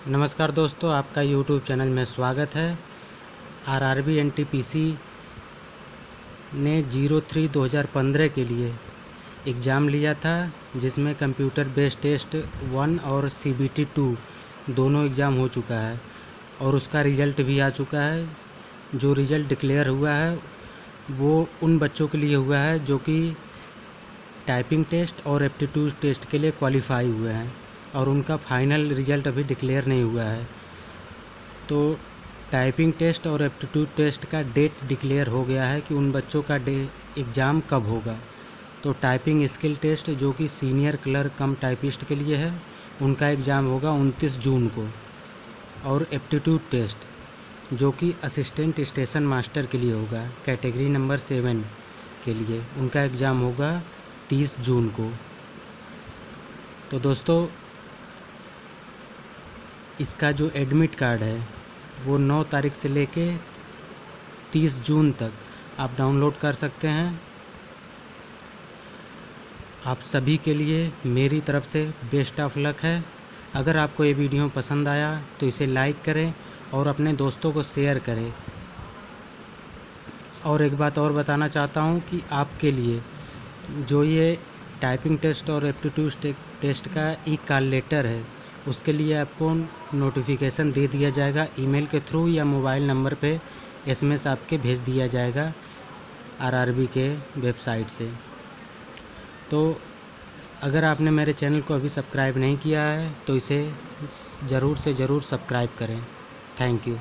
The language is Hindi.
नमस्कार दोस्तों, आपका YouTube चैनल में स्वागत है। आरआरबी एनटीपीसी ने 03/2015 के लिए एग्ज़ाम लिया था, जिसमें कंप्यूटर बेस्ड टेस्ट 1 और CBT 2 दोनों एग्ज़ाम हो चुका है और उसका रिज़ल्ट भी आ चुका है। जो रिज़ल्ट डिक्लेयर हुआ है वो उन बच्चों के लिए हुआ है जो कि टाइपिंग टेस्ट और एप्टीट्यूड टेस्ट के लिए क्वालिफाई हुए हैं और उनका फाइनल रिज़ल्ट अभी डिक्लेयर नहीं हुआ है। तो टाइपिंग टेस्ट और एप्टीट्यूड टेस्ट का डेट डिक्लेयर हो गया है कि उन बच्चों का एग्ज़ाम कब होगा। तो टाइपिंग स्किल टेस्ट जो कि सीनियर क्लर्क कम टाइपिस्ट के लिए है, उनका एग्ज़ाम होगा 29 जून को। और एप्टीट्यूड टेस्ट जो कि असिस्टेंट स्टेशन मास्टर के लिए होगा, कैटेगरी नंबर 7 के लिए, उनका एग्ज़ाम होगा 30 जून को। तो दोस्तों, इसका जो एडमिट कार्ड है वो 9 तारीख से लेके 30 जून तक आप डाउनलोड कर सकते हैं। आप सभी के लिए मेरी तरफ से बेस्ट ऑफ लक है। अगर आपको ये वीडियो पसंद आया तो इसे लाइक करें और अपने दोस्तों को शेयर करें। और एक बात और बताना चाहता हूँ कि आपके लिए जो ये टाइपिंग टेस्ट और एप्टीट्यूड टेस्ट का ई-कॉल लेटर है, उसके लिए आपको नोटिफिकेशन दे दिया जाएगा ईमेल के थ्रू या मोबाइल नंबर पे SMS आपके भेज दिया जाएगा आरआरबी के वेबसाइट से। तो अगर आपने मेरे चैनल को अभी सब्सक्राइब नहीं किया है तो इसे ज़रूर से ज़रूर सब्सक्राइब करें। Thank you.